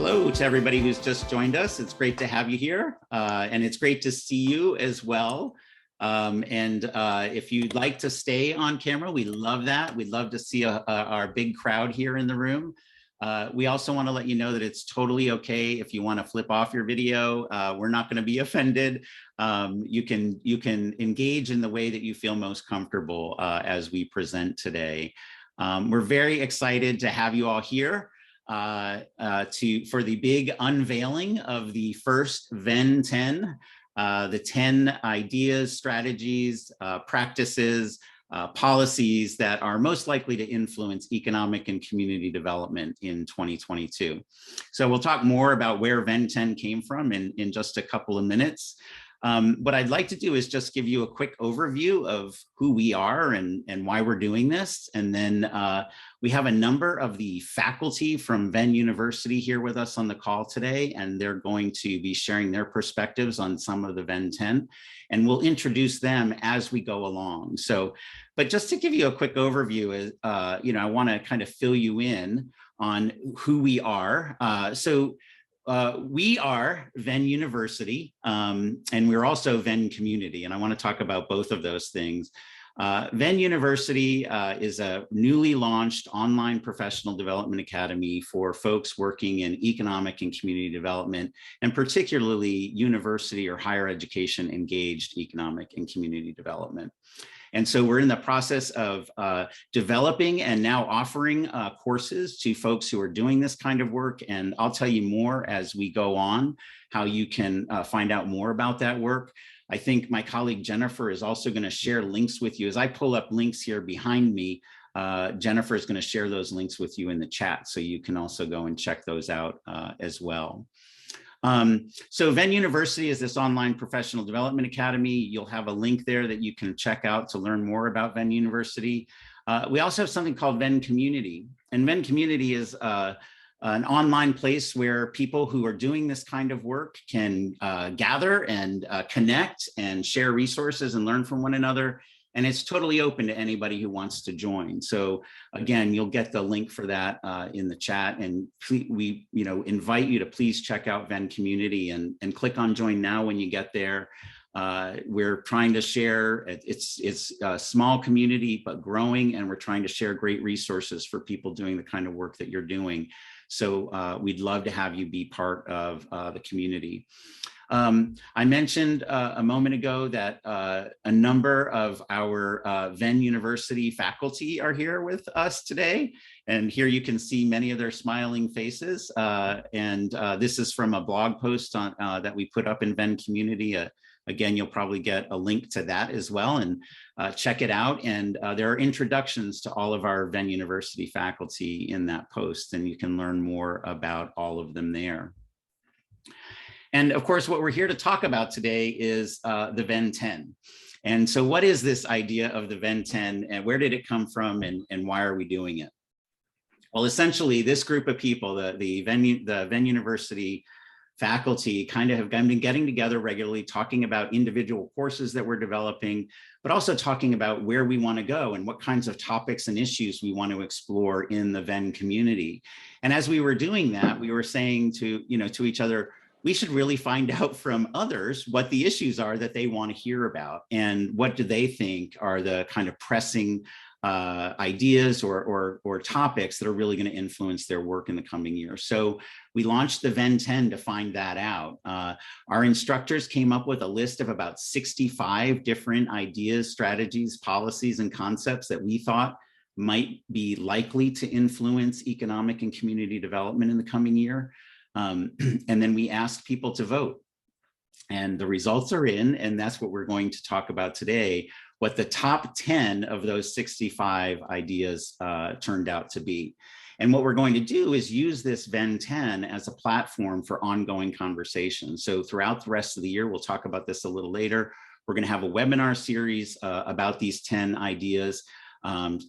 Hello to everybody who's just joined us. It's great to have you here, and it's great to see you as well. If you'd like to stay on camera, we love that. We'd love to see our big crowd here in the room. We also want to let you know that it's totally okay if you want to flip off your video. We're not going to be offended. You can engage in the way that you feel most comfortable as we present today. We're very excited to have you all here for the big unveiling of the first Venn 10, the 10 ideas, strategies, practices, policies that are most likely to influence economic and community development in 2022. So we'll talk more about where Venn 10 came from in just a couple of minutes. What I'd like to do is just give you a quick overview of who we are and why we're doing this. And then we have a number of the faculty from Venn University here with us on the call today, and they're going to be sharing their perspectives on some of the Venn 10, and we'll introduce them as we go along. So, but just to give you a quick overview, I want to kind of fill you in on who we are. We are Venn University, and we're also Venn Community, and I want to talk about both of those things. Venn University is a newly launched online professional development academy for folks working in economic and community development, and particularly university or higher education engaged economic and community development. And so we're in the process of developing and now offering courses to folks who are doing this kind of work. And I'll tell you more as we go on, how you can find out more about that work. I think my colleague Jennifer is also going to share links with you. As I pull up links here behind me, Jennifer is going to share those links with you in the chat, so you can also go and check those out as well. So Venn University is this online professional development academy. You'll have a link there that you can check out to learn more about Venn University. We also have something called Venn Community, and Venn Community is an online place where people who are doing this kind of work can gather and connect and share resources and learn from one another. And it's totally open to anybody who wants to join. So again, you'll get the link for that in the chat. And we invite you to please check out Venn Community and click on Join Now when you get there. We're trying to share, it's a small community, but growing, and we're trying to share great resources for people doing the kind of work that you're doing. So we'd love to have you be part of the community. I mentioned a moment ago that a number of our Venn University faculty are here with us today. And here you can see many of their smiling faces. This is from a blog post that we put up in Venn Community. Again, you'll probably get a link to that as well, and check it out. And there are introductions to all of our Venn University faculty in that post, and you can learn more about all of them there. And of course, what we're here to talk about today is the Venn 10. And so what is this idea of the Venn 10, and where did it come from, and why are we doing it? Well, essentially, this group of people, the Venn University faculty, kind of have been getting together regularly, talking about individual courses that we're developing, but also talking about where we want to go and what kinds of topics and issues we want to explore in the Venn community. And as we were doing that, we were saying to each other, we should really find out from others what the issues are that they want to hear about, and what do they think are the kind of pressing ideas or topics that are really going to influence their work in the coming year. So we launched the Venn 10 to find that out. Our instructors came up with a list of about 65 different ideas, strategies, policies, and concepts that we thought might be likely to influence economic and community development in the coming year. And then we asked people to vote, and the results are in, and that's what we're going to talk about today, what the top 10 of those 65 ideas turned out to be. And what we're going to do is use this Venn 10 as a platform for ongoing conversation. So throughout the rest of the year, we'll talk about this a little later. We're going to have a webinar series about these 10 ideas.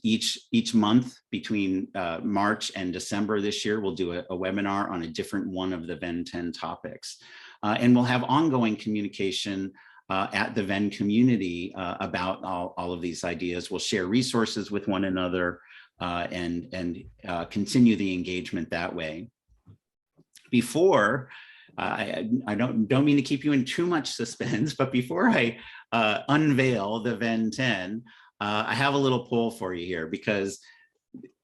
Each month between March and December this year, we'll do a webinar on a different one of the Venn 10 topics. And we'll have ongoing communication at the Venn community about all of these ideas. We'll share resources with one another and continue the engagement that way. before, I don't mean to keep you in too much suspense, but before I unveil the Venn 10, I have a little poll for you here, because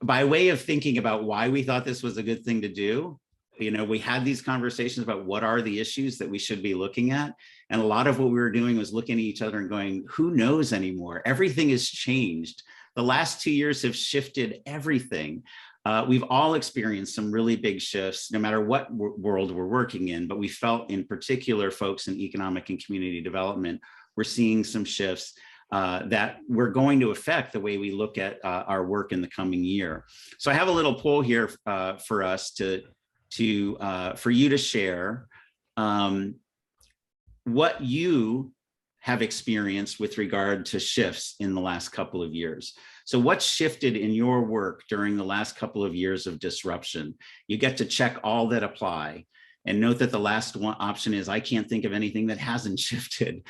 by way of thinking about why we thought this was a good thing to do, we had these conversations about what are the issues that we should be looking at. And a lot of what we were doing was looking at each other and going, who knows anymore? Everything has changed. The last 2 years have shifted everything. We've all experienced some really big shifts, no matter what world we're working in, but we felt in particular, folks in economic and community development, we're seeing some shifts that we're going to affect the way we look at our work in the coming year. So I have a little poll here for us for you to share what you have experienced with regard to shifts in the last couple of years. So what's shifted in your work during the last couple of years of disruption? You get to check all that apply, and note that the last one option is, I can't think of anything that hasn't shifted.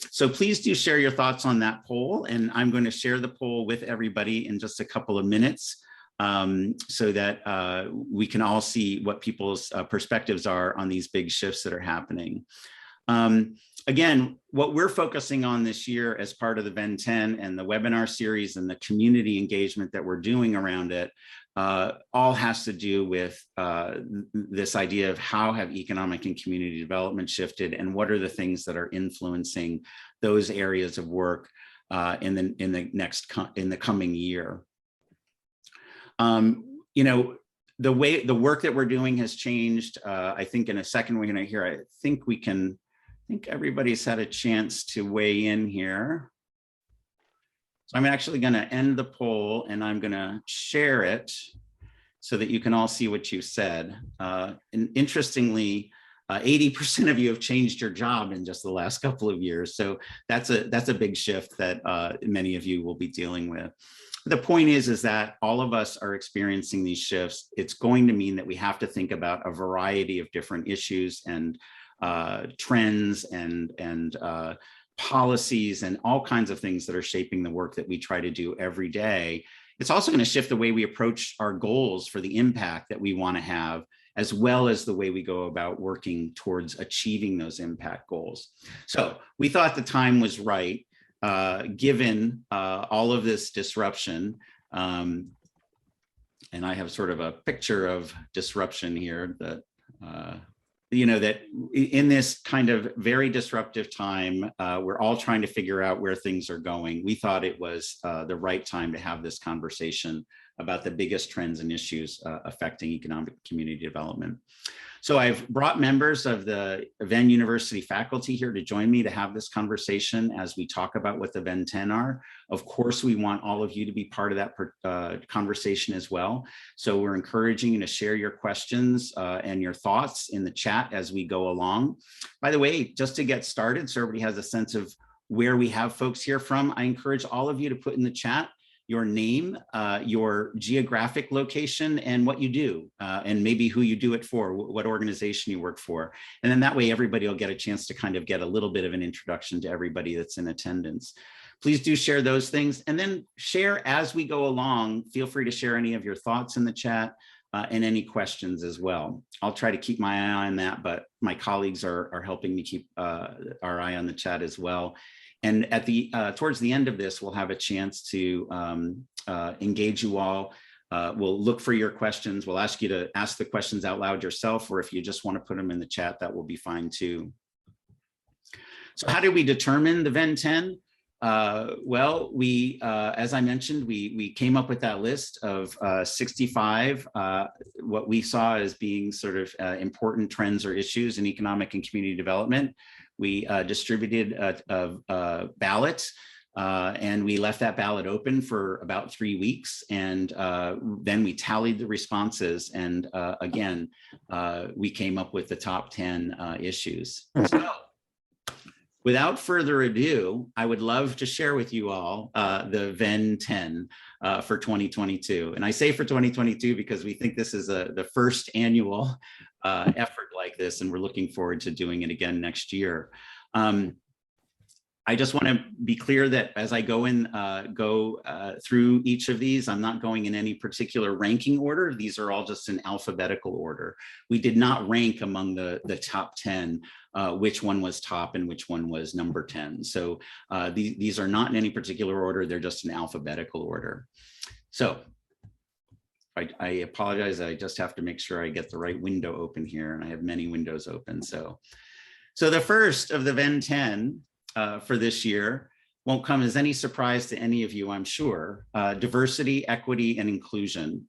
So please do share your thoughts on that poll, and I'm going to share the poll with everybody in just a couple of minutes, so that we can all see what people's perspectives are on these big shifts that are happening. Again, what we're focusing on this year as part of the Venn 10 and the webinar series and the community engagement that we're doing around it, all has to do with this idea of how have economic and community development shifted, and what are the things that are influencing those areas of work in the coming year. The work that we're doing has changed. I think in a second we're going to hear, I think everybody's had a chance to weigh in here. So I'm actually going to end the poll, and I'm going to share it so that you can all see what you said. And interestingly, 80% of you have changed your job in just the last couple of years. So that's a big shift that many of you will be dealing with. The point is that all of us are experiencing these shifts. It's going to mean that we have to think about a variety of different issues and trends and policies and all kinds of things that are shaping the work that we try to do every day. It's also going to shift the way we approach our goals for the impact that we want to have, as well as the way we go about working towards achieving those impact goals. So we thought the time was right, given all of this disruption. And I have sort of a picture of disruption here that that in this kind of very disruptive time, we're all trying to figure out where things are going. We thought it was the right time to have this conversation about the biggest trends and issues affecting economic community development. So I've brought members of the Venn University faculty here to join me to have this conversation as we talk about what the Venn 10 are. Of course, we want all of you to be part of that conversation as well. So we're encouraging you to share your questions and your thoughts in the chat as we go along. By the way, just to get started, so everybody has a sense of where we have folks here from, I encourage all of you to put in the chat your name, your geographic location, and what you do, and maybe who you do it for, what organization you work for. And then that way everybody will get a chance to kind of get a little bit of an introduction to everybody that's in attendance. Please do share those things, and then share as we go along. Feel free to share any of your thoughts in the chat and any questions as well. I'll try to keep my eye on that, but my colleagues are helping me keep our eye on the chat as well. And at towards the end of this, we'll have a chance to engage you all. We'll look for your questions. We'll ask you to ask the questions out loud yourself, or if you just want to put them in the chat, that will be fine too. So how did we determine the Venn 10? Well, as I mentioned, we came up with that list of 65, what we saw as being sort of important trends or issues in economic and community development. We distributed a ballot, and we left that ballot open for about 3 weeks. And then we tallied the responses. And again, we came up with the top 10 issues. So without further ado, I would love to share with you all the Venn 10 for 2022. And I say for 2022 because we think this is the first annual effort like this, and we're looking forward to doing it again next year. I just want to be clear that as I go through each of these, I'm not going in any particular ranking order. These are all just in alphabetical order. We did not rank among the top 10 which one was top and which one was number 10. So these are not in any particular order. They're just in alphabetical order. So I apologize. I just have to make sure I get the right window open here, and I have many windows open. So the first of the Venn 10 for this year won't come as any surprise to any of you, I'm sure. Diversity, equity, and inclusion.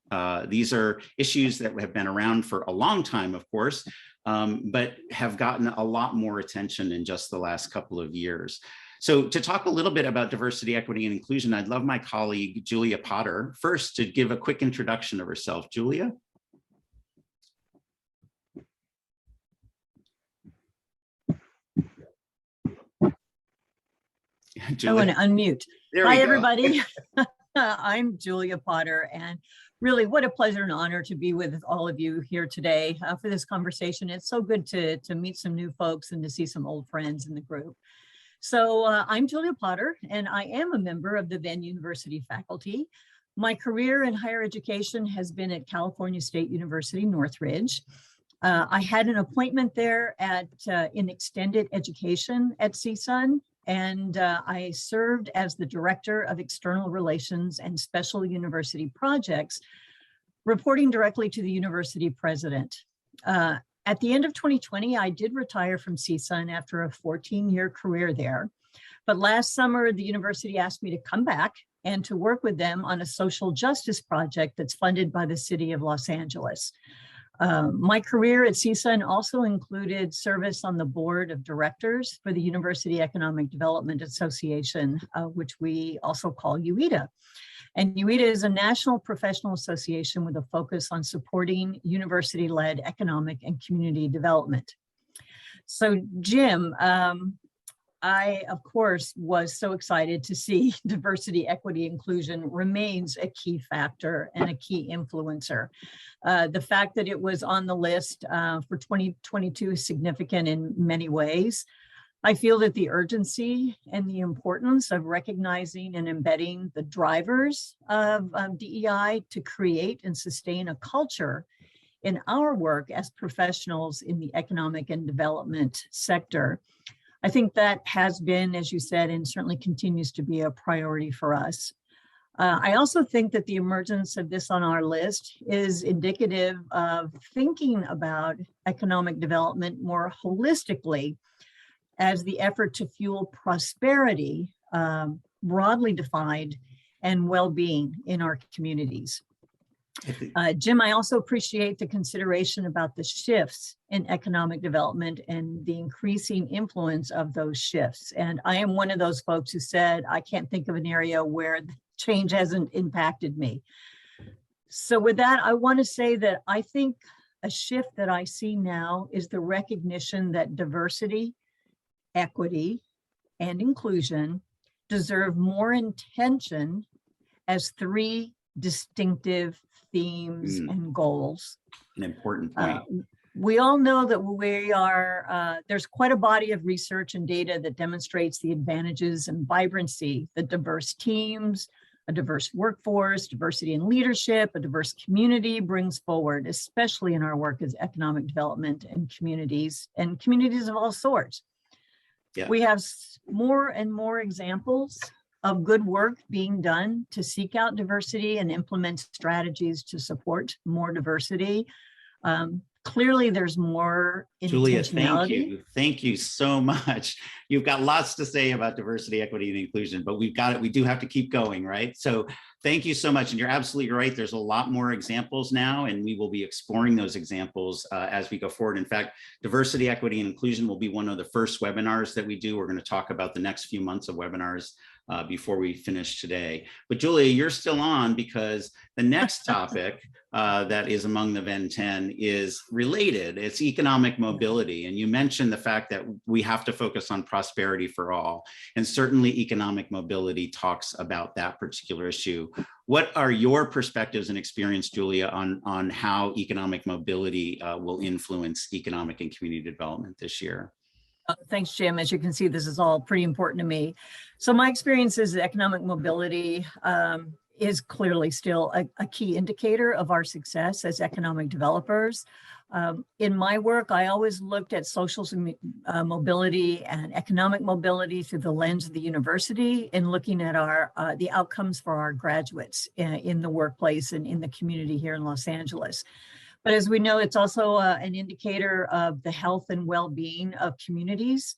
These are issues that have been around for a long time, of course, but have gotten a lot more attention in just the last couple of years. So to talk a little bit about diversity, equity, and inclusion, I'd love my colleague, Julia Potter, first to give a quick introduction of herself. Julia? I want to unmute. Hi, everybody. I'm Julia Potter, and really what a pleasure and honor to be with all of you here today for this conversation. It's so good to meet some new folks and to see some old friends in the group. So I'm Julia Potter, and I am a member of the Venn University faculty. My career in higher education has been at California State University, Northridge. I had an appointment there in extended education at CSUN, and I served as the Director of External Relations and Special University Projects, reporting directly to the university president. At the end of 2020, I did retire from CSUN after a 14-year career there. But last summer, the university asked me to come back and to work with them on a social justice project that's funded by the city of Los Angeles. My career at CSUN also included service on the board of directors for the University Economic Development Association, which we also call UEDA. And UEDA is a national professional association with a focus on supporting university-led economic and community development. So Jim, I, of course, was so excited to see diversity, equity, inclusion remains a key factor and a key influencer. The fact that it was on the list for 2022 is significant in many ways. I feel that the urgency and the importance of recognizing and embedding the drivers of DEI to create and sustain a culture in our work as professionals in the economic and development sector. I think that has been, as you said, and certainly continues to be a priority for us. I also think that the emergence of this on our list is indicative of thinking about economic development more holistically as the effort to fuel prosperity, broadly defined, and well-being in our communities. Jim, I also appreciate the consideration about the shifts in economic development and the increasing influence of those shifts. And I am one of those folks who said, I can't think of an area where change hasn't impacted me. So with that, I want to say that I think a shift that I see now is the recognition that diversity, equity, and inclusion deserve more attention as three distinctive themes and goals. An important point. We all know that there's quite a body of research and data that demonstrates the advantages and vibrancy that diverse teams, a diverse workforce, diversity in leadership, a diverse community brings forward, especially in our work as economic development and communities of all sorts. Yeah. We have more and more examples of good work being done to seek out diversity and implement strategies to support more diversity. Clearly, there's more intentionality. Julia, thank you. Thank you so much. You've got lots to say about diversity, equity, and inclusion, but we do have to keep going, right? So thank you so much. And you're absolutely right. There's a lot more examples now, and we will be exploring those examples as we go forward. In fact, diversity, equity, and inclusion will be one of the first webinars that we do. We're going to talk about the next few months of webinars before we finish today. But Julia, you're still on because the next topic that is among the Venn 10 is related. It's economic mobility. And you mentioned the fact that we have to focus on prosperity for all. And certainly economic mobility talks about that particular issue. What are your perspectives and experience, Julia, on how economic mobility will influence economic and community development this year? Thanks, Jim. As you can see, this is all pretty important to me. So my experience is economic mobility is clearly still a key indicator of our success as economic developers. In my work, I always looked at social mobility and economic mobility through the lens of the university and looking at the outcomes for our graduates in the workplace and in the community here in Los Angeles. But as we know, it's also an indicator of the health and well-being of communities.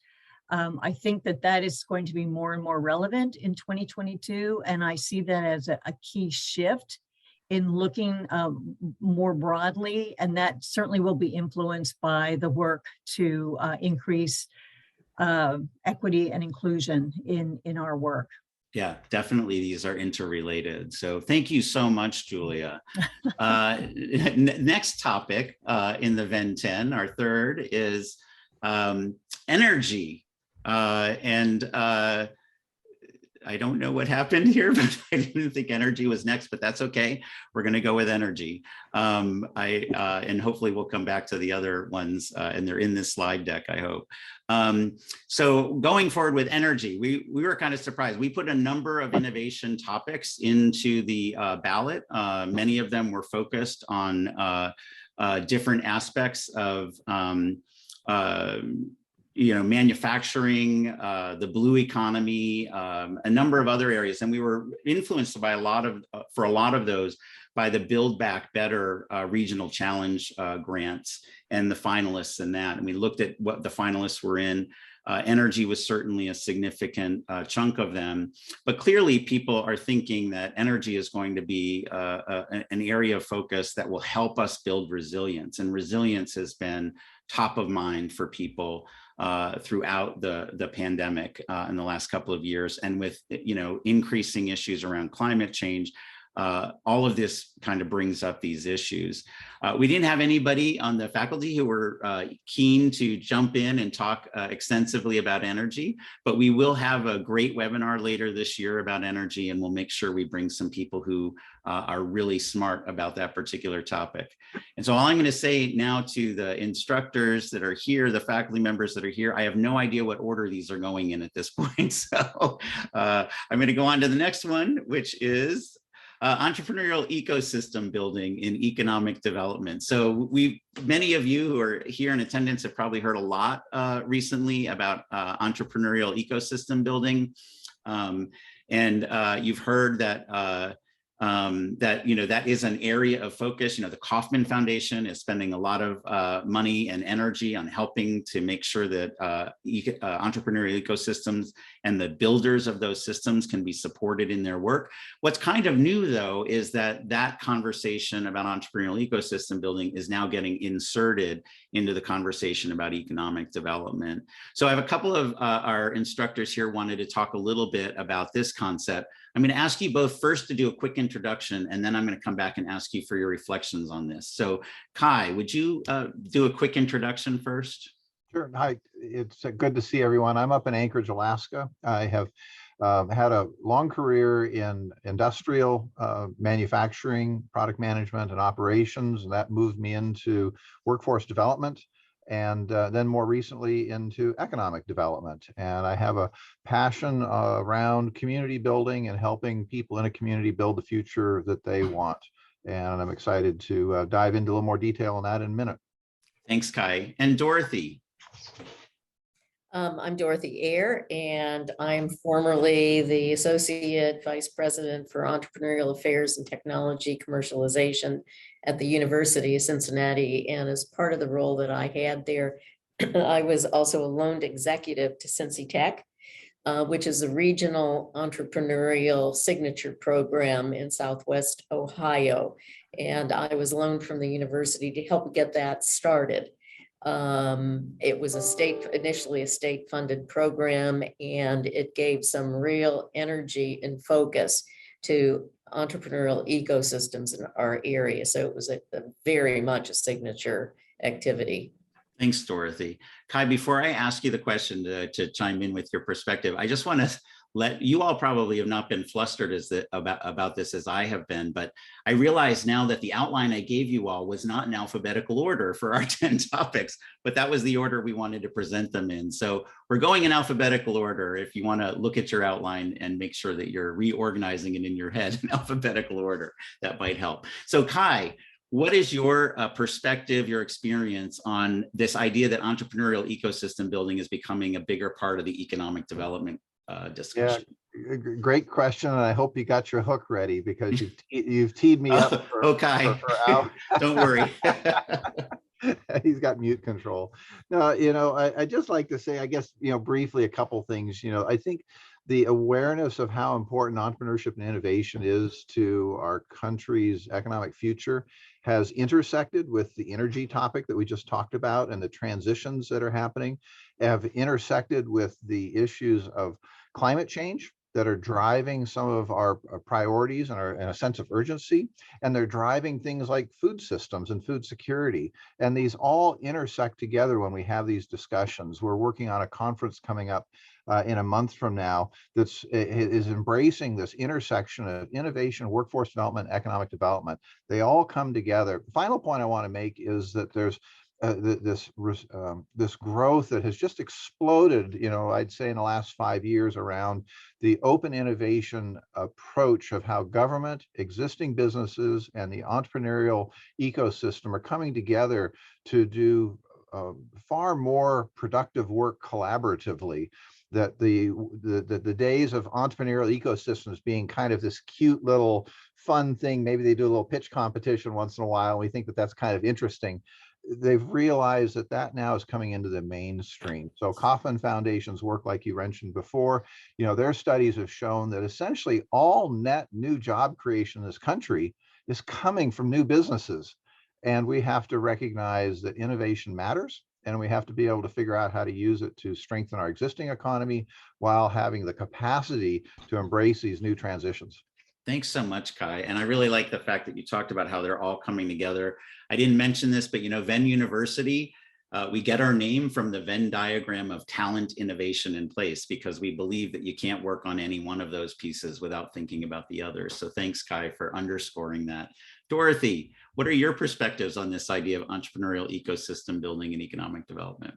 I think that is going to be more and more relevant in 2022, and I see that as a key shift in looking more broadly, and that certainly will be influenced by the work to increase equity and inclusion in our work. Yeah, definitely. These are interrelated. So thank you so much, Julia. Next topic in the Venn 10, our third, is energy. I don't know what happened here, but I didn't think energy was next, but that's okay. We're going to go with energy. And hopefully we'll come back to the other ones, and they're in this slide deck, I hope. So going forward with energy, we were kind of surprised. We put a number of innovation topics into the ballot. Many of them were focused on different aspects of manufacturing, the blue economy, a number of other areas. And we were influenced by for a lot of those by the Build Back Better regional challenge grants and the finalists in that. And we looked at what the finalists were in. Energy was certainly a significant chunk of them, but clearly people are thinking that energy is going to be an area of focus that will help us build resilience. And resilience has been top of mind for people throughout the pandemic in the last couple of years. And with, increasing issues around climate change, all of this kind of brings up these issues. We didn't have anybody on the faculty who were keen to jump in and talk extensively about energy, but we will have a great webinar later this year about energy, and we'll make sure we bring some people who are really smart about that particular topic. And so all I'm going to say now to the instructors that are here, the faculty members that are here, I have no idea what order these are going in at this point. So I'm going to go on to the next one, which is entrepreneurial ecosystem building in economic development. So many of you who are here in attendance have probably heard a lot recently about entrepreneurial ecosystem building. And you've heard that that is an area of focus. The Kauffman Foundation is spending a lot of money and energy on helping to make sure that entrepreneurial ecosystems and the builders of those systems can be supported in their work. What's kind of new, though, is that conversation about entrepreneurial ecosystem building is now getting inserted into the conversation about economic development. So I have a couple of our instructors here wanted to talk a little bit about this concept. I'm going to ask you both first to do a quick introduction, and then I'm going to come back and ask you for your reflections on this. So Kai, would you do a quick introduction first? Sure. Hi, it's good to see everyone. I'm up in Anchorage, Alaska. I have had a long career in industrial manufacturing, product management, and operations, and that moved me into workforce development, and then more recently into economic development. And I have a passion around community building and helping people in a community build the future that they want. And I'm excited to dive into a little more detail on that in a minute. Thanks, Kai. And Dorothy. I'm Dorothy Ayer, and I'm formerly the Associate Vice President for Entrepreneurial Affairs and Technology Commercialization at the University of Cincinnati. And as part of the role that I had there, I was also a loaned executive to Cincy Tech, which is a regional entrepreneurial signature program in Southwest Ohio. And I was loaned from the university to help get that started. It was initially a state-funded program, and it gave some real energy and focus to entrepreneurial ecosystems in our area. So it was very much a signature activity. Thanks, Dorothy. Kai, before I ask you the question to chime in with your perspective, I just want to you all probably have not been flustered about this as I have been, but I realize now that the outline I gave you all was not in alphabetical order for our 10 topics, but that was the order we wanted to present them in. So we're going in alphabetical order. If you want to look at your outline and make sure that you're reorganizing it in your head in alphabetical order, that might help. So Kai, what is your perspective, your experience on this idea that entrepreneurial ecosystem building is becoming a bigger part of the economic development discussion? Yeah, great question, and I hope you got your hook ready, because you've teed me up for, okay. for hours. Don't worry. He's got mute control. No, I just like to say, I guess, briefly, a couple things. I think the awareness of how important entrepreneurship and innovation is to our country's economic future has intersected with the energy topic that we just talked about, and the transitions that are happening have intersected with the issues of climate change that are driving some of our priorities and a sense of urgency. And they're driving things like food systems and food security. And these all intersect together when we have these discussions. We're working on a conference coming up in a month from now that is embracing this intersection of innovation, workforce development, economic development. They all come together. The final point I want to make is that there's this growth that has just exploded, I'd say in the last 5 years, around the open innovation approach of how government, existing businesses, and the entrepreneurial ecosystem are coming together to do far more productive work collaboratively. That the days of entrepreneurial ecosystems being kind of this cute little fun thing, maybe they do a little pitch competition once in a while, and we think that that's kind of interesting. They've realized that now is coming into the mainstream. So Kauffman Foundation's work, like you mentioned before, their studies have shown that essentially all net new job creation in this country is coming from new businesses. And we have to recognize that innovation matters, and we have to be able to figure out how to use it to strengthen our existing economy while having the capacity to embrace these new transitions. Thanks so much, Kai. And I really like the fact that you talked about how they're all coming together. I didn't mention this, but Venn University, we get our name from the Venn diagram of talent, innovation, and place, because we believe that you can't work on any one of those pieces without thinking about the others. So thanks, Kai, for underscoring that. Dorothy, what are your perspectives on this idea of entrepreneurial ecosystem building and economic development?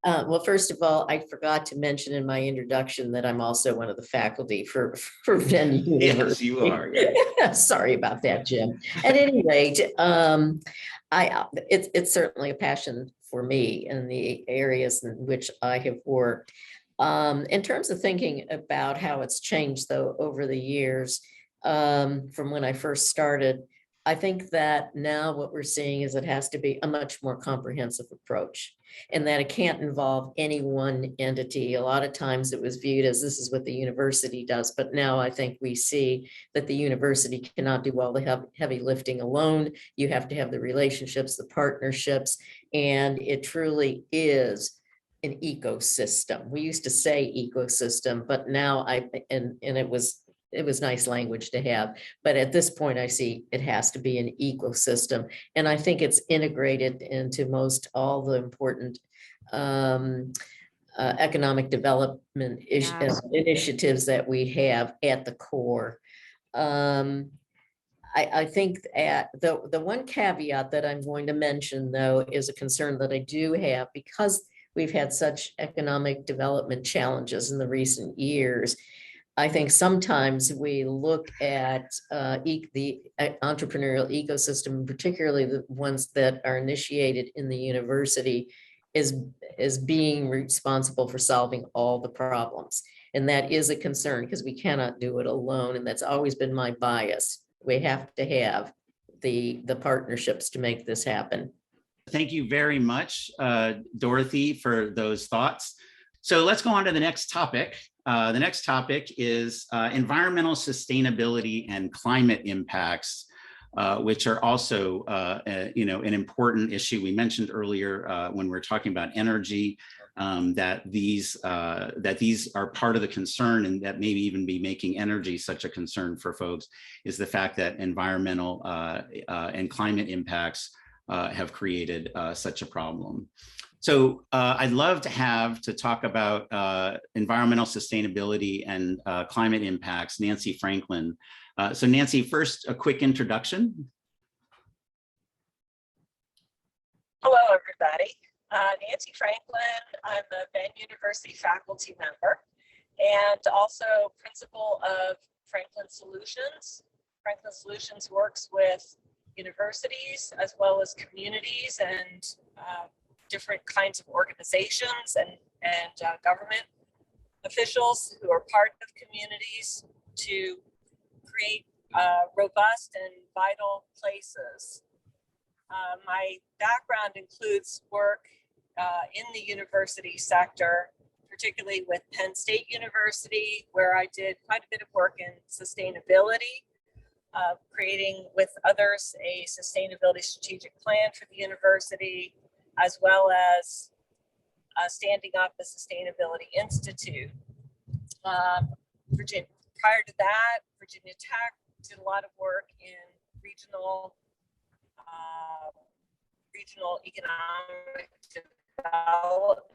Well, first of all, I forgot to mention in my introduction that I'm also one of the faculty for Venn University. Yes, you are. Yeah. Sorry about that, Jim. At any rate, it's certainly a passion for me in the areas in which I have worked. In terms of thinking about how it's changed, though, over the years, from when I first started, I think that now what we're seeing is it has to be a much more comprehensive approach, and that it can't involve any one entity. A lot of times it was viewed as this is what the university does, but now I think we see that the university cannot do all the heavy lifting alone. You have to have the relationships, the partnerships, and it truly is an ecosystem. We used to say ecosystem, but now it was nice language to have, but at this point I see it has to be an ecosystem, and I think it's integrated into most all the important economic development initiatives that we have at the core. I think that the one caveat that I'm going to mention, though, is a concern that I do have, because we've had such economic development challenges in the recent years. I think sometimes we look at the entrepreneurial ecosystem, particularly the ones that are initiated in the university, as being responsible for solving all the problems. And that is a concern, because we cannot do it alone. And that's always been my bias. We have to have the partnerships to make this happen. Thank you very much, Dorothy, for those thoughts. So let's go on to the next topic. The next topic is environmental sustainability and climate impacts, which are also, an important issue. We mentioned earlier when we were talking about energy that these are part of the concern, and that maybe even be making energy such a concern for folks is the fact that environmental and climate impacts have created such a problem. So I'd love to talk about environmental sustainability and climate impacts, Nancy Franklin. So Nancy, first, a quick introduction. Hello, everybody. Nancy Franklin. I'm a Venn University faculty member and also principal of Franklin Solutions. Franklin Solutions works with universities as well as communities and different kinds of organizations and government officials who are part of communities to create robust and vital places. My background includes work in the university sector, particularly with Penn State University, where I did quite a bit of work in sustainability, creating with others a sustainability strategic plan for the university, as well as standing up a sustainability institute. Prior to that, Virginia Tech did a lot of work in regional economic development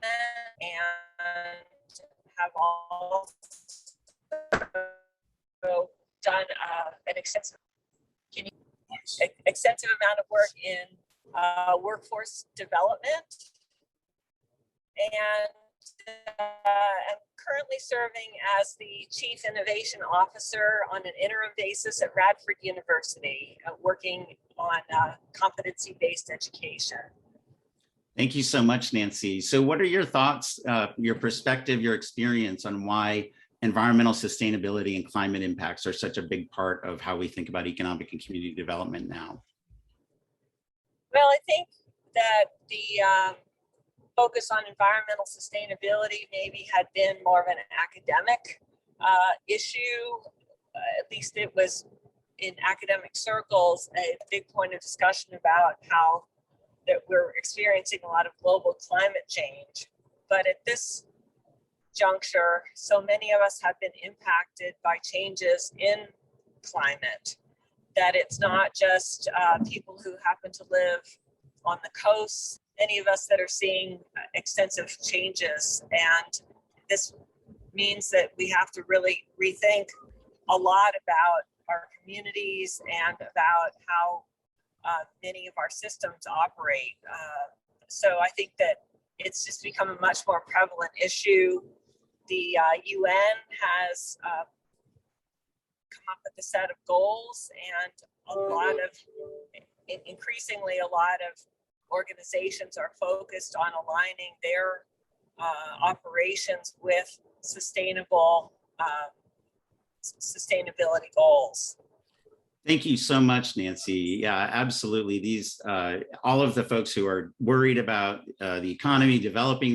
and have also done an extensive amount of work in workforce development, and I'm currently serving as the Chief Innovation Officer on an interim basis at Radford University, working on competency-based education. Thank you so much, Nancy. So what are your thoughts, your perspective, your experience on why environmental sustainability and climate impacts are such a big part of how we think about economic and community development now? Well, I think that the focus on environmental sustainability maybe had been more of an academic issue. At least it was in academic circles a big point of discussion about how that we're experiencing a lot of global climate change. But at this juncture, so many of us have been impacted by changes in climate, that it's not just people who happen to live on the coast. Many of us that are seeing extensive changes, and this means that we have to really rethink a lot about our communities and about how many of our systems operate. So I think that it's just become a much more prevalent issue. The UN has come up with a set of goals, and increasingly a lot of organizations are focused on aligning their operations with sustainability goals. Thank you so much, Nancy. Yeah, absolutely. These all of the folks who are worried about the economy, developing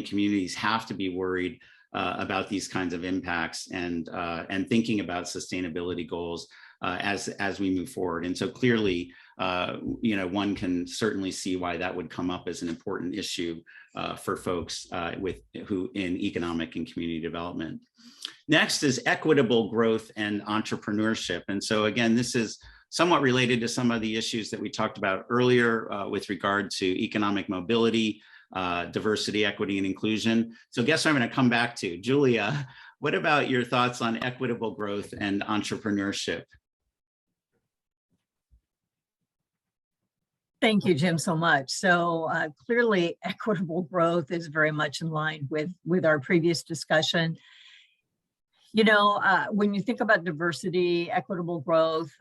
communities have to be worried about these kinds of impacts and thinking about sustainability goals as we move forward. And so clearly, one can certainly see why that would come up as an important issue for folks who in economic and community development. Next is equitable growth and entrepreneurship. And so again, this is somewhat related to some of the issues that we talked about earlier with regard to economic mobility, diversity, equity, and inclusion. So guess what I'm going to come back to. Julia, what about your thoughts on equitable growth and entrepreneurship? Thank you, Jim, so much. So clearly, equitable growth is very much in line with our previous discussion. You know, when you think about diversity, equitable growth,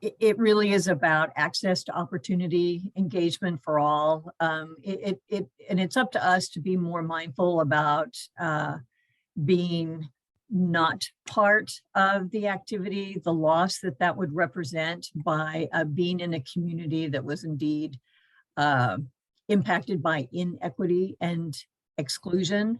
it really is about access to opportunity, engagement for all. And it's up to us to be more mindful about being not part of the activity, the loss that would represent by being in a community that was indeed impacted by inequity and exclusion.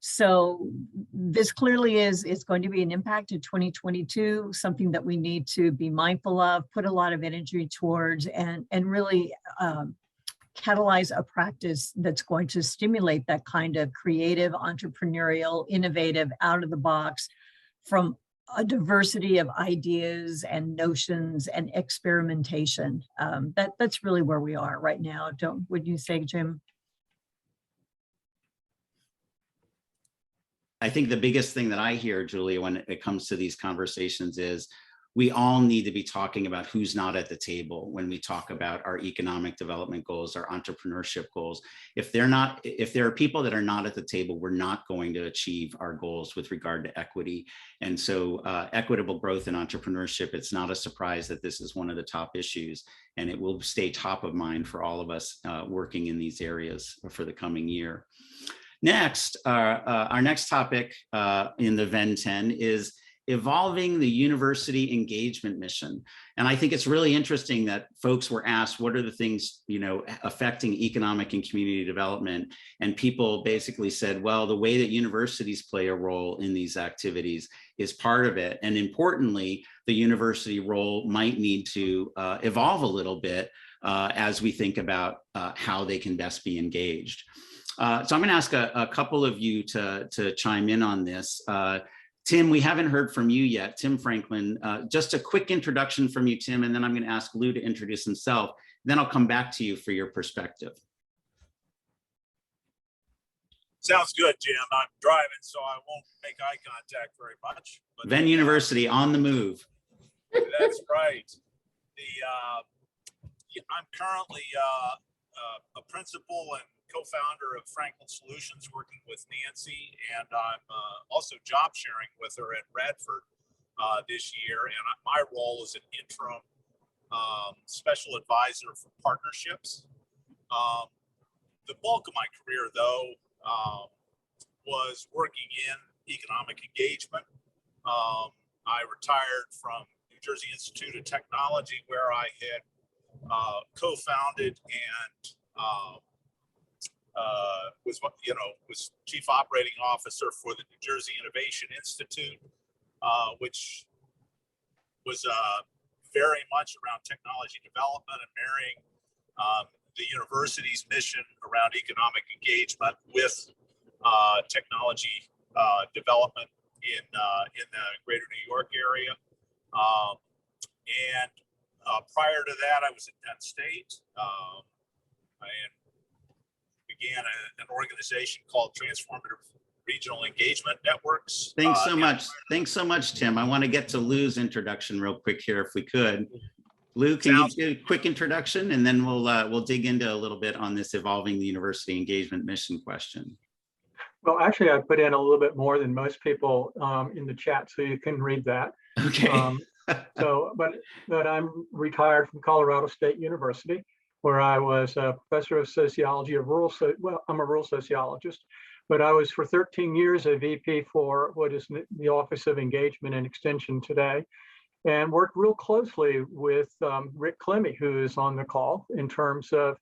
So this clearly is going to be an impact in 2022, something that we need to be mindful of, put a lot of energy towards, and really catalyze a practice that's going to stimulate that kind of creative, entrepreneurial, innovative, out of the box from a diversity of ideas and notions and experimentation. That's really where we are right now. Would you say, Jim? I think the biggest thing that I hear, Julia, when it comes to these conversations is we all need to be talking about who's not at the table when we talk about our economic development goals, our entrepreneurship goals. If there are people that are not at the table, we're not going to achieve our goals with regard to equity. And so equitable growth in entrepreneurship, it's not a surprise that this is one of the top issues, and it will stay top of mind for all of us working in these areas for the coming year. Next, our next topic in the Venn 10 is evolving the university engagement mission. And I think it's really interesting that folks were asked, what are the things, affecting economic and community development? And people basically said, well, the way that universities play a role in these activities is part of it. And importantly, the university role might need to evolve a little bit as we think about how they can best be engaged. So I'm going to ask a couple of you to chime in on this. Tim, we haven't heard from you yet. Tim Franklin, just a quick introduction from you, Tim, and then I'm going to ask Lou to introduce himself. Then I'll come back to you for your perspective. Sounds good, Jim. I'm driving, so I won't make eye contact very much. But Venn University on the move. That's right. I'm currently a principal and co-founder of Franklin Solutions, working with Nancy, and I'm also job sharing with her at Radford this year. And my role is an interim special advisor for partnerships. The bulk of my career, though, was working in economic engagement. I retired from New Jersey Institute of Technology, where I had co-founded and was chief operating officer for the New Jersey Innovation Institute, which was very much around technology development and marrying the university's mission around economic engagement with technology development in the greater New York area. And prior to that, I was at Penn State and began an organization called Transformative Regional Engagement Networks. Thanks so much. Thanks so much, Tim. I want to get to Lou's introduction real quick here, if we could. Lou, can you do a quick introduction, and then we'll dig into a little bit on this evolving the university engagement mission question. Well, actually, I put in a little bit more than most people in the chat, so you can read that. Okay. But I'm retired from Colorado State University, where I was a professor of sociology of I'm a rural sociologist, but I was for 13 years a VP for what is the Office of Engagement and Extension today, and worked real closely with Rick Clemmy, who is on the call, in terms of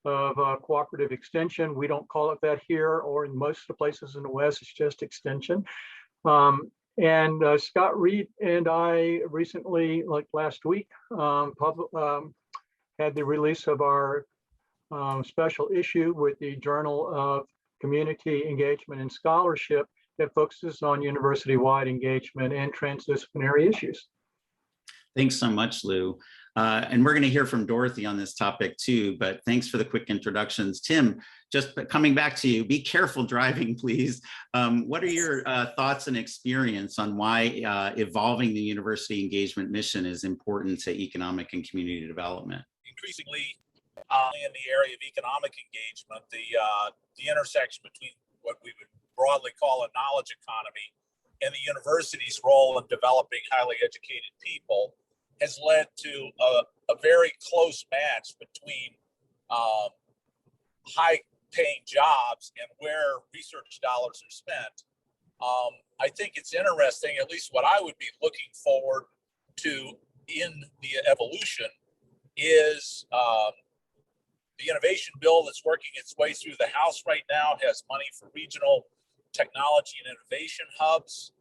cooperative extension. We don't call it that here, or in most of the places in the West, it's just extension. And Scott Reed and I recently, like last week, had the release of our special issue with the Journal of Community Engagement and Scholarship that focuses on university-wide engagement and transdisciplinary issues. Thanks so much, Lou. And we're going to hear from Dorothy on this topic too, but thanks for the quick introductions. Tim, just coming back to you, be careful driving, please. What are your thoughts and experience on why evolving the university engagement mission is important to economic and community development? Increasingly, in the area of economic engagement, the intersection between what we would broadly call a knowledge economy and the university's role in developing highly educated people has led to a very close match between high-paying jobs and where research dollars are spent. I think it's interesting, at least what I would be looking forward to in the evolution is the innovation bill that's working its way through the House right now has money for regional technology and innovation hubs.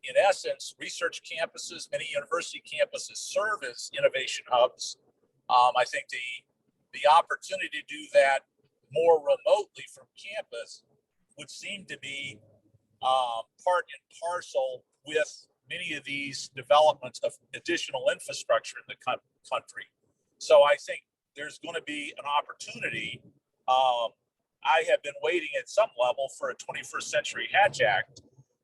In essence, research campuses, many university campuses serve as innovation hubs. I think the opportunity to do that more remotely from campus would seem to be part and parcel with many of these developments of additional infrastructure in the country. So I think there's going to be an opportunity. I have been waiting at some level for a 21st Century Hatch Act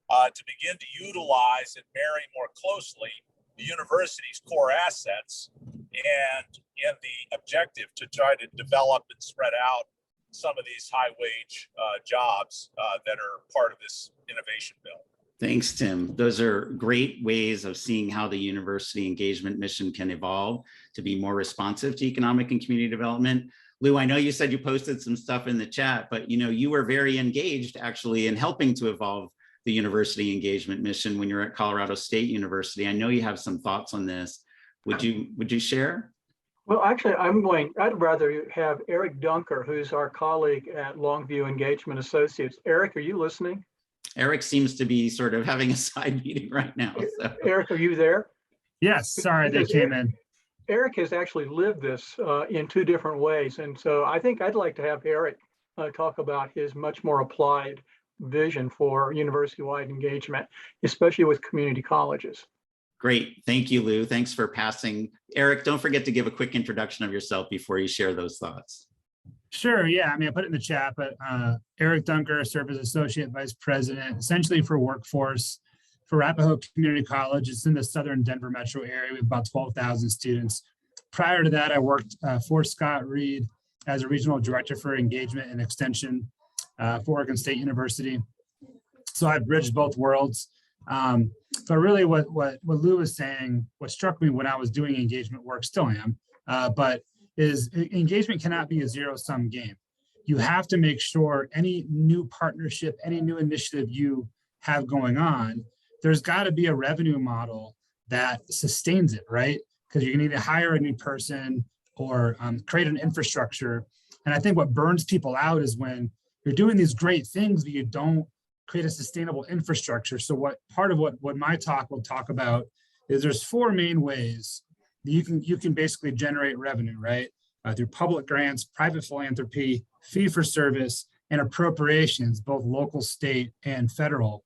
to begin to utilize and marry more closely the university's core assets and the objective to try to develop and spread out some of these high wage jobs that are part of this innovation bill. Thanks, Tim. Those are great ways of seeing how the university engagement mission can evolve to be more responsive to economic and community development. Lou, I know you said you posted some stuff in the chat, but you were very engaged actually in helping to evolve the university engagement mission when you're at Colorado State University. I know you have some thoughts on this. Would you share? Well, actually, I'd rather have Eric Dunker, who's our colleague at Longview Engagement Associates. Eric, are you listening? Eric seems to be sort of having a side meeting right now. So. Eric, are you there? Yes, sorry, they came in. Eric has actually lived this in two different ways. And so I think I'd like to have Eric talk about his much more applied vision for university-wide engagement, especially with community colleges. Great. Thank you, Lou. Thanks for passing. Eric, don't forget to give a quick introduction of yourself before you share those thoughts. Sure. Yeah. I mean, I put it in the chat, but Eric Dunker serves as Associate Vice President, essentially for workforce for Arapahoe Community College. It's in the southern Denver metro area. We have about 12,000 students. Prior to that, I worked for Scott Reed as a Regional Director for Engagement and Extension for Oregon State University. So I've bridged both worlds. But really what Lou was saying, what struck me when I was doing engagement work, still am, but is engagement cannot be a zero-sum game. You have to make sure any new partnership, any new initiative you have going on, there's got to be a revenue model that sustains it, right? Because you need to hire a new person or create an infrastructure. And I think what burns people out is when you're doing these great things, but you don't create a sustainable infrastructure. So part of what my talk will talk about is there's four main ways that you can basically generate revenue, right? Through public grants, private philanthropy, fee for service, and appropriations, both local, state, and federal.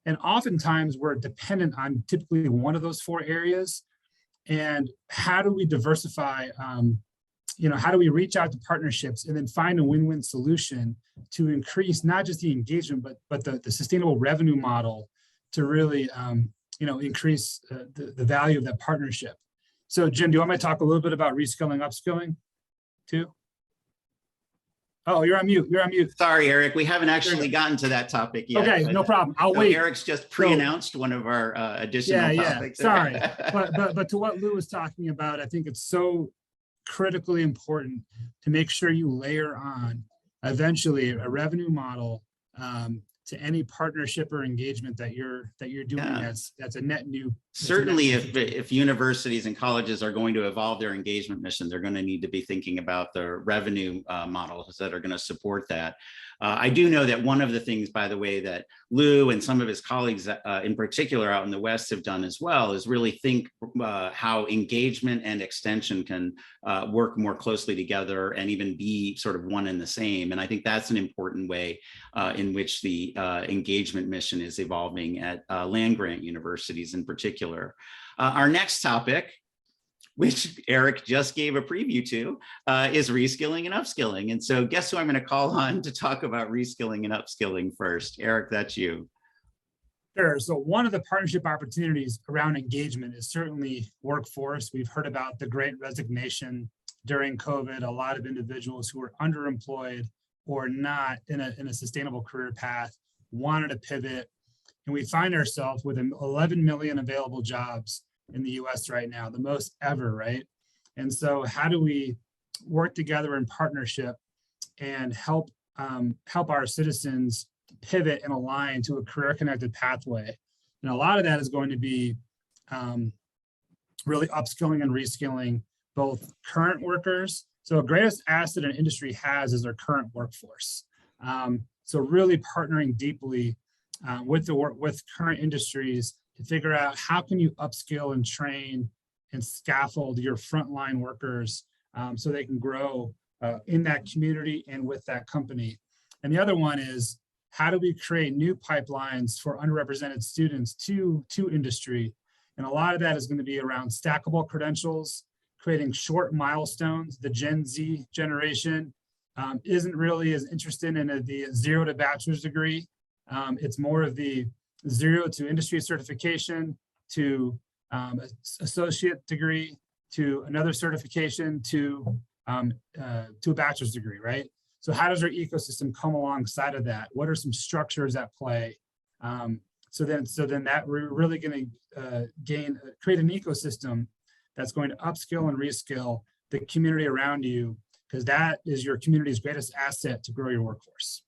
And oftentimes we're dependent on typically one of those four areas. And how do we diversify, how do we reach out to partnerships and then find a win-win solution to increase not just the engagement, but the sustainable revenue model to really, increase the value of that partnership. So Jim, do you want me to talk a little bit about reskilling, upskilling too? Oh, you're on mute. You're on mute. Sorry, Eric. We haven't actually gotten to that topic yet. Okay, no problem. I'll wait. Eric's just pre-announced one of our additional topics. Sorry, but to what Lou was talking about, I think it's so critically important to make sure you layer on eventually a revenue model to any partnership or engagement that you're doing. That's a net new. Certainly, if universities and colleges are going to evolve their engagement mission, they're going to need to be thinking about the revenue models that are going to support that. I do know that one of the things, by the way, that Lou and some of his colleagues in particular out in the West have done as well is really think how engagement and extension can work more closely together and even be sort of one and the same. And I think that's an important way in which the engagement mission is evolving at land-grant universities in particular. Our next topic, which Eric just gave a preview to, is reskilling and upskilling. And so guess who I'm going to call on to talk about reskilling and upskilling first? Eric, that's you. Sure. So one of the partnership opportunities around engagement is certainly workforce. We've heard about the Great Resignation during COVID. A lot of individuals who were underemployed or not in a sustainable career path wanted to pivot. And we find ourselves with 11 million available jobs in the US right now, the most ever, right? And so how do we work together in partnership and help our citizens pivot and align to a career-connected pathway? And a lot of that is going to be really upskilling and reskilling both current workers. So the greatest asset an industry has is their current workforce. So really partnering deeply with current industries to figure out how can you upskill and train and scaffold your frontline workers so they can grow in that community and with that company. And the other one is how do we create new pipelines for underrepresented students to industry? And a lot of that is going to be around stackable credentials, creating short milestones. The Gen Z generation isn't really as interested in the 0 to bachelor's degree. It's more of the 0 to industry certification, to associate degree, to another certification, to a bachelor's degree, right? So how does our ecosystem come alongside of that? What are some structures at play? So then that we're really going to create an ecosystem that's going to upskill and reskill the community around you, because that is your community's greatest asset to grow your workforce.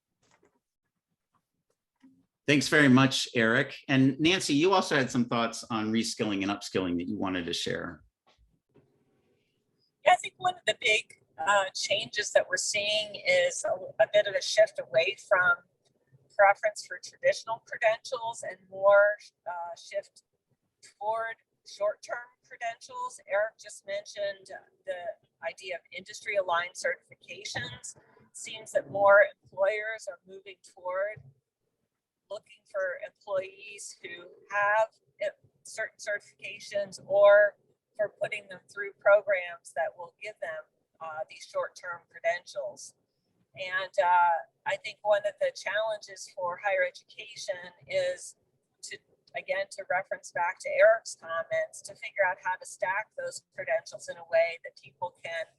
Thanks very much, Eric. And Nancy, you also had some thoughts on reskilling and upskilling that you wanted to share. Yeah, I think one of the big changes that we're seeing is a bit of a shift away from preference for traditional credentials and more shift toward short-term credentials. Eric just mentioned the idea of industry-aligned certifications. It seems that more employers are moving toward looking for employees who have certain certifications, or for putting them through programs that will give them these short-term credentials. And I think one of the challenges for higher education is to reference back to Eric's comments, to figure out how to stack those credentials in a way that people can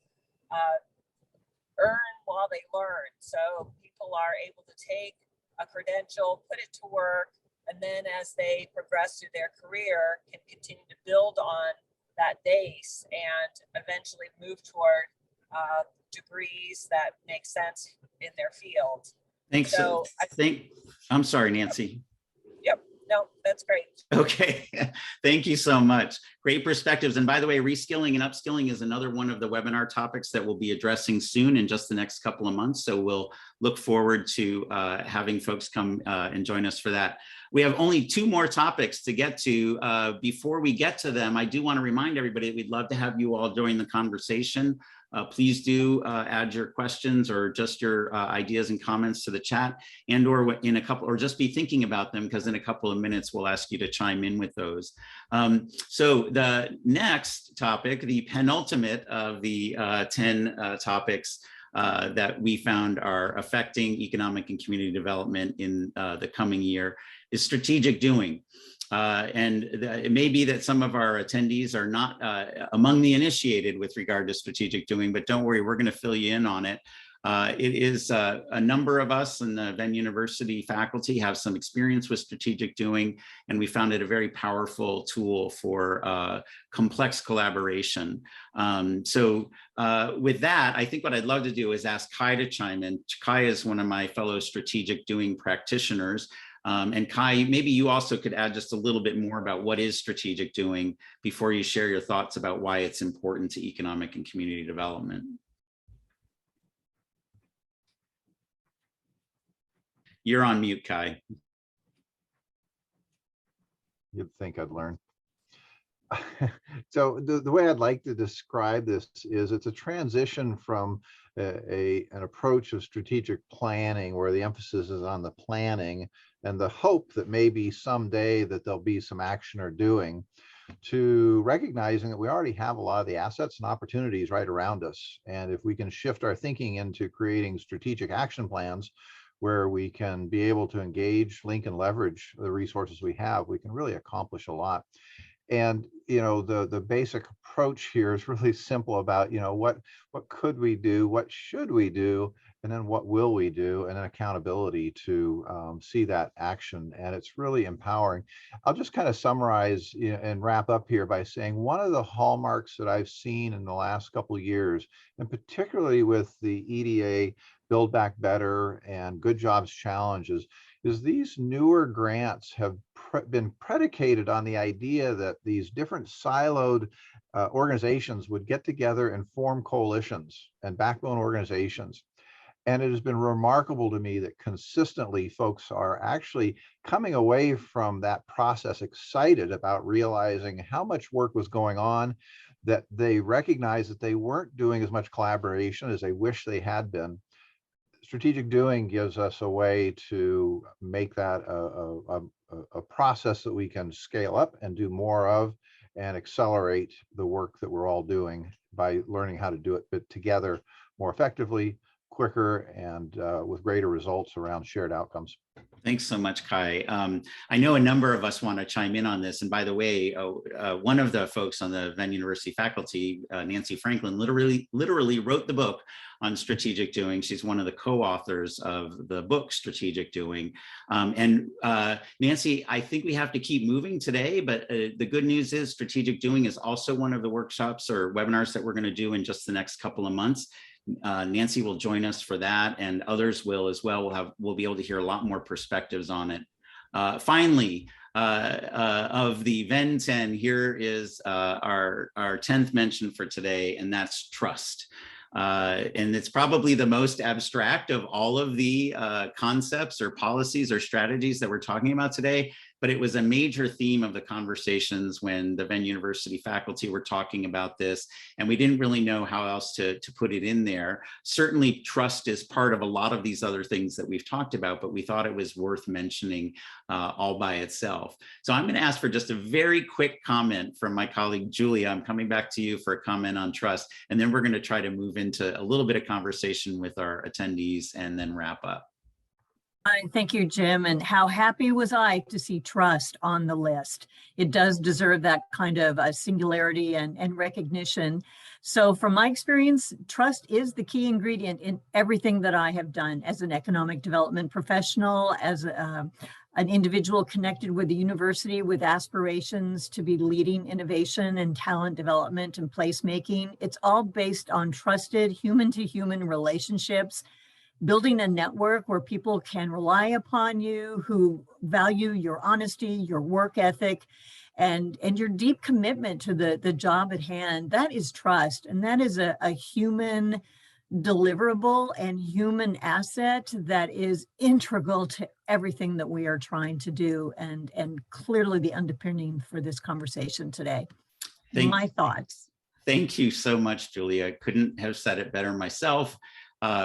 earn while they learn. So people are able to take a credential, put it to work, and then as they progress through their career, can continue to build on that base and eventually move toward degrees that make sense in their field. Thanks. So I'm sorry, Nancy. Yep. No, that's great. Okay. Thank you so much. Great perspectives. And by the way, reskilling and upskilling is another one of the webinar topics that we'll be addressing soon in just the next couple of months. So we'll look forward to having folks come and join us for that. We have only 2 more topics to get to. Before we get to them, I do want to remind everybody that we'd love to have you all join the conversation. Please do add your questions or just your ideas and comments to the chat, and or in a couple, or just be thinking about them, because in a couple of minutes we'll ask you to chime in with those. So the next topic, the penultimate of the 10 topics that we found are affecting economic and community development in the coming year, is strategic doing. And it may be that some of our attendees are not among the initiated with regard to strategic doing, but don't worry, we're going to fill you in on it. It is a number of us in the Venn University faculty have some experience with strategic doing, and we found it a very powerful tool for complex collaboration. So with that, I think what I'd love to do is ask Kai to chime in. Kai is one of my fellow strategic doing practitioners. And Kai, maybe you also could add just a little bit more about what is strategic doing before you share your thoughts about why it's important to economic and community development. You're on mute, Kai. You'd think I'd learn. So the way I'd like to describe this is it's a transition from an approach of strategic planning, where the emphasis is on the planning and the hope that maybe someday that there'll be some action or doing, to recognizing that we already have a lot of the assets and opportunities right around us. And if we can shift our thinking into creating strategic action plans where we can be able to engage, link, and leverage the resources we have, we can really accomplish a lot. And the basic approach here is really simple about what could we do, what should we do, and then what will we do, and then accountability to see that action. And it's really empowering. I'll just kind of summarize and wrap up here by saying one of the hallmarks that I've seen in the last couple of years, and particularly with the EDA Build Back Better and Good Jobs challenges, is these newer grants have been predicated on the idea that these different siloed organizations would get together and form coalitions and backbone organizations. And it has been remarkable to me that consistently folks are actually coming away from that process excited about realizing how much work was going on, that they recognize that they weren't doing as much collaboration as they wish they had been. strategic doing gives us a way to make that a process that we can scale up and do more of, and accelerate the work that we're all doing by learning how to do it together more effectively, quicker, and with greater results around shared outcomes. Thanks so much, Kai. I know a number of us want to chime in on this. And by the way, one of the folks on the Venn University faculty, Nancy Franklin, literally wrote the book on strategic doing. She's one of the co-authors of the book Strategic Doing. Nancy, I think we have to keep moving today, but the good news is Strategic Doing is also one of the workshops or webinars that we're going to do in just the next couple of months. Nancy will join us for that, and others will as well. We'll be able to hear a lot more perspectives on it. Finally, of the Venn 10, here is our 10th mention for today, and that's trust. And it's probably the most abstract of all of the concepts or policies or strategies that we're talking about today, but it was a major theme of the conversations when the Venn University faculty were talking about this, and we didn't really know how else to put it in there. Certainly trust is part of a lot of these other things that we've talked about, but we thought it was worth mentioning all by itself. So I'm going to ask for just a very quick comment from my colleague, Julia. I'm coming back to you for a comment on trust, and then we're going to try to move into a little bit of conversation with our attendees and then wrap up. Thank you, Jim. And how happy was I to see trust on the list. It does deserve that kind of singularity and recognition. So from my experience, trust is the key ingredient in everything that I have done as an economic development professional, as an individual connected with the university with aspirations to be leading innovation and talent development and placemaking. It's all based on trusted human-to-human relationships, building a network where people can rely upon you, who value your honesty, your work ethic, and your deep commitment to the job at hand. That is trust. And that is a human deliverable and human asset that is integral to everything that we are trying to do, and clearly the underpinning for this conversation today. My thoughts. Thank you so much, Julia. Couldn't have said it better myself.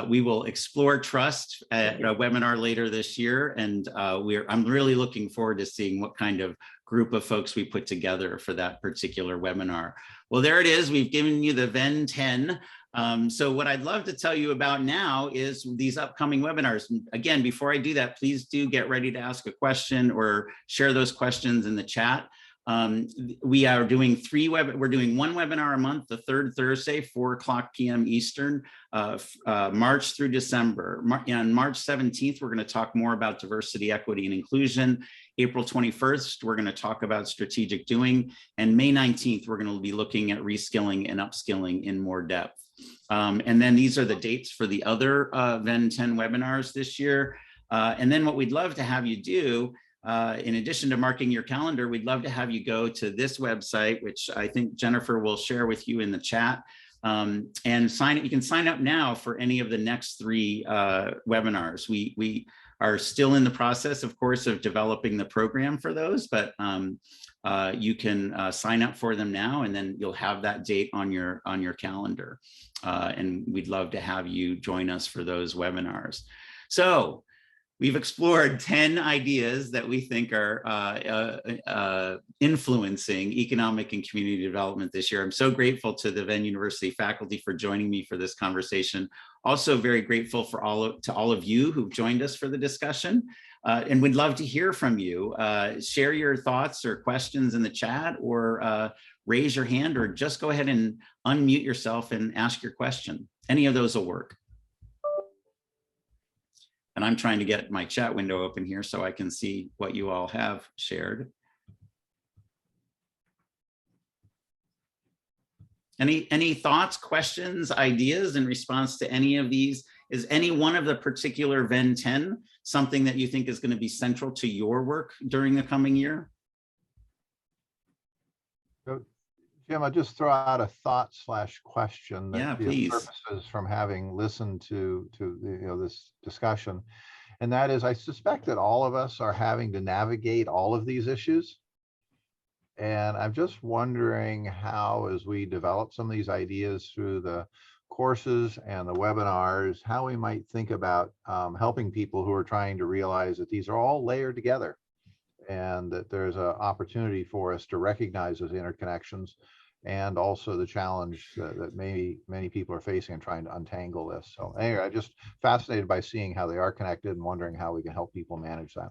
We will explore trust at a webinar later this year, and I'm really looking forward to seeing what kind of group of folks we put together for that particular webinar. Well, there it is. We've given you the Venn 10. So what I'd love to tell you about now is these upcoming webinars. Again, before I do that, please do get ready to ask a question or share those questions in the chat. We are doing we're doing one webinar a month, the third Thursday, 4:00 p.m. Eastern, March through December. On March 17th, we're going to talk more about diversity, equity, and inclusion. April 21st, we're going to talk about strategic doing. And May 19th, we're going to be looking at reskilling and upskilling in more depth. And then these are the dates for the other Venn 10 webinars this year. And then what we'd love to have you do, in addition to marking your calendar, we'd love to have you go to this website, which I think Jennifer will share with you in the chat, and you can sign up now for any of the next 3 webinars. We are still in the process, of course, of developing the program for those, but you can sign up for them now, and then you'll have that date on your calendar. And we'd love to have you join us for those webinars. So we've explored 10 ideas that we think are influencing economic and community development this year. I'm so grateful to the Venn University faculty for joining me for this conversation. Also very grateful for all of you who've joined us for the discussion. And we'd love to hear from you. Share your thoughts or questions in the chat, or raise your hand, or just go ahead and unmute yourself and ask your question. Any of those will work. And I'm trying to get my chat window open here so I can see what you all have shared. Any thoughts, questions, ideas in response to any of these? Is any one of the particular Venn 10 something that you think is going to be central to your work during the coming year? So, Jim, I'll just throw out a thought/question that surfaces from having listened to this discussion, and that is, I suspect that all of us are having to navigate all of these issues, and I'm just wondering how, as we develop some of these ideas through the courses and the webinars, how we might think about helping people who are trying to realize that these are all layered together and that there's an opportunity for us to recognize those interconnections and also the challenge that many people are facing in trying to untangle this. So anyway, I'm just fascinated by seeing how they are connected and wondering how we can help people manage that.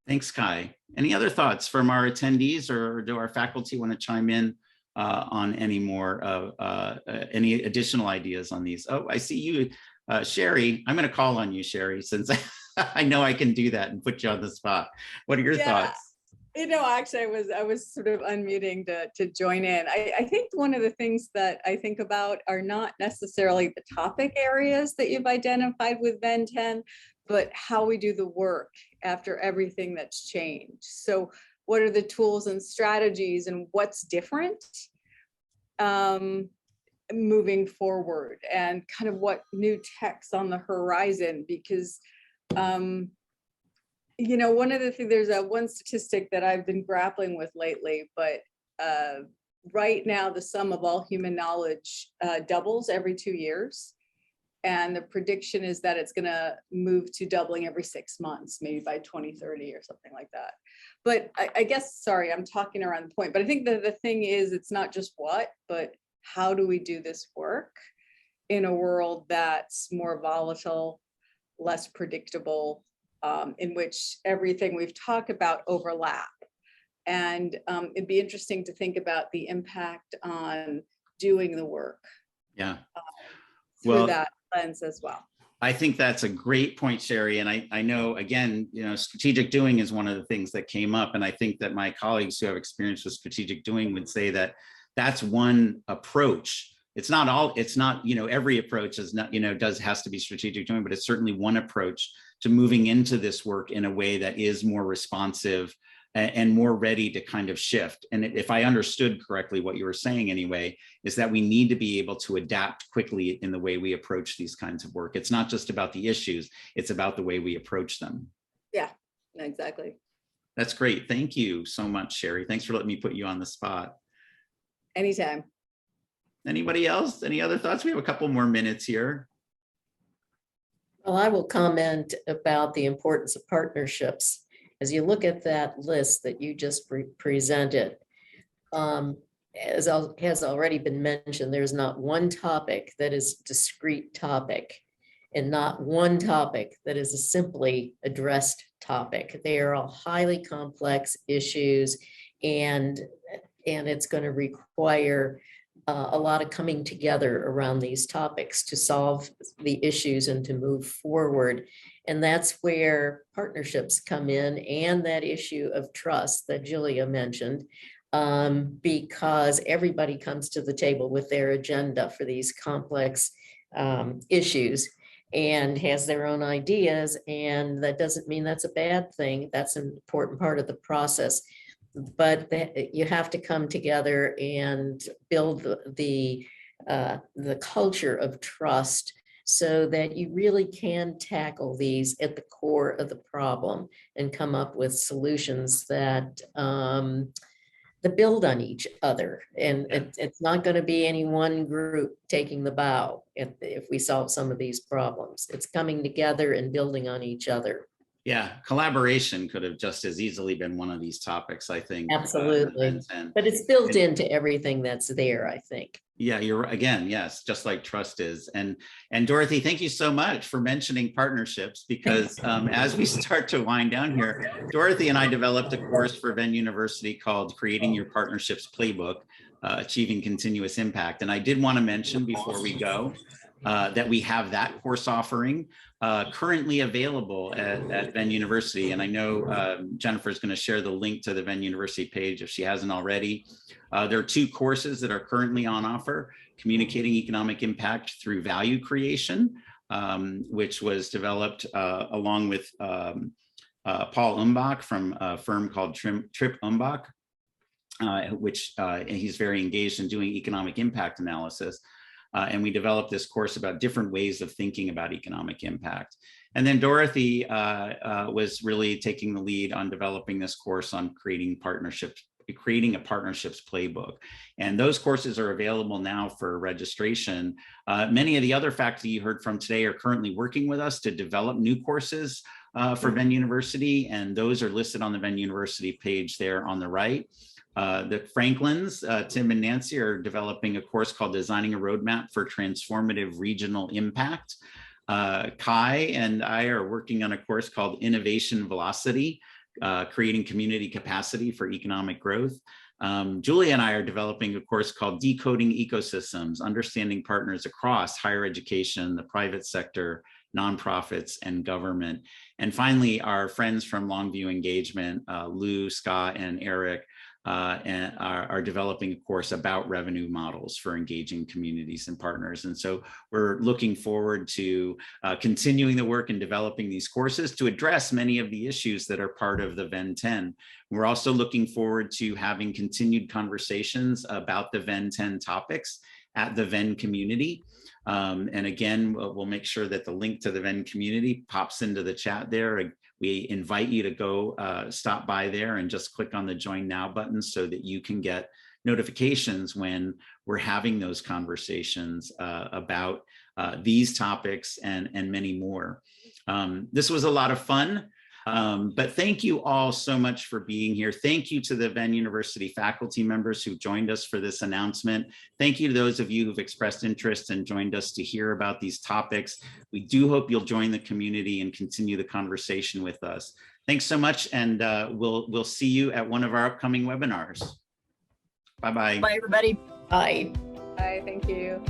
Thanks, Kai. Any other thoughts from our attendees, or do our faculty want to chime in on any more any additional ideas on these? Oh, I see you, Sherry. I'm going to call on you, Sherry, since I know I can do that and put you on the spot. What are your thoughts? You know, actually, I was sort of unmuting to join in. I think one of the things that I think about are not necessarily the topic areas that you've identified with Venn 10, but how we do the work after everything that's changed. So what are the tools and strategies and what's different moving forward, and kind of what new tech's on the horizon? Because you know, one of the things, there's one statistic that I've been grappling with lately, but right now the sum of all human knowledge doubles every 2 years. And the prediction is that it's going to move to doubling every 6 months, maybe by 2030 or something like that. But I guess, sorry, I'm talking around the point, but I think that the thing is, it's not just what, but how do we do this work in a world that's more volatile, less predictable, in which everything we've talked about overlap. And it'd be interesting to think about the impact on doing the work. Yeah. Through that lens as well. I think that's a great point, Sherry. And I know, again, you know, strategic doing is one of the things that came up. And I think that my colleagues who have experience with strategic doing would say that that's one approach. It's not all, it's not, you know, every approach is not, you know, has to be strategic doing, but it's certainly one approach to moving into this work in a way that is more responsive and more ready to kind of shift. And if I understood correctly, what you were saying anyway, is that we need to be able to adapt quickly in the way we approach these kinds of work. It's not just about the issues, it's about the way we approach them. Yeah, exactly. That's great. Thank you so much, Sherry. Thanks for letting me put you on the spot. Anytime. Anybody else? Any other thoughts? We have a couple more minutes here. Well, I will comment about the importance of partnerships. As you look at that list that you just presented, as has already been mentioned, there's not one topic that is a discrete topic and not one topic that is a simply addressed topic. They are all highly complex issues, and it's going to require a lot of coming together around these topics to solve the issues and to move forward. And that's where partnerships come in, and that issue of trust that Julia mentioned, because everybody comes to the table with their agenda for these complex issues and has their own ideas. And that doesn't mean that's a bad thing. That's an important part of the process. But you have to come together and build the culture of trust so that you really can tackle these at the core of the problem and come up with solutions that that build on each other. And it's not going to be any one group taking the bow if we solve some of these problems. It's coming together and building on each other. Yeah, collaboration could have just as easily been one of these topics, I think. Absolutely. But it's built into everything that's there, I think. Yeah, you're again, yes, just like trust is. And Dorothy, thank you so much for mentioning partnerships, because as we start to wind down here, Dorothy and I developed a course for Venn University called Creating Your Partnerships Playbook, Achieving Continuous Impact. And I did want to mention before we go that we have that course offering currently available at Venn University. And I know Jennifer is going to share the link to the Venn University page if she hasn't already. There are 2 courses that are currently on offer: Communicating Economic Impact Through Value Creation, which was developed along with Paul Umbach from a firm called Trip Umbach, which he's very engaged in doing economic impact analysis. And we developed this course about different ways of thinking about economic impact. And then Dorothy was really taking the lead on developing this course on creating partnerships creating a partnerships playbook. And those courses are available now for registration. Many of the other faculty you heard from today are currently working with us to develop new courses for Venn University, and those are listed on the Venn University page there on the right. The Franklins, Tim and Nancy, are developing a course called Designing a Roadmap for Transformative Regional Impact. Kai and I are working on a course called Innovation Velocity, Creating Community Capacity for Economic Growth. Julia and I are developing a course called Decoding Ecosystems, Understanding Partners Across Higher Education, the Private Sector, Nonprofits, and Government. And finally, our friends from Longview Engagement, Lou, Scott, and Eric, and are developing a course about revenue models for engaging communities and partners. And so we're looking forward to continuing the work and developing these courses to address many of the issues that are part of the Venn 10. We're also looking forward to having continued conversations about the Venn 10 topics at the Venn community. And again, we'll make sure that the link to the Venn community pops into the chat there. We invite you to go stop by there and just click on the Join Now button so that you can get notifications when we're having those conversations about these topics and many more. This was a lot of fun. But thank you all so much for being here. Thank you to the Venn University faculty members who joined us for this announcement. Thank you to those of you who've expressed interest and joined us to hear about these topics. We do hope you'll join the community and continue the conversation with us. Thanks so much, and we'll see you at one of our upcoming webinars. Bye-bye. Bye, everybody. Bye. Bye, thank you.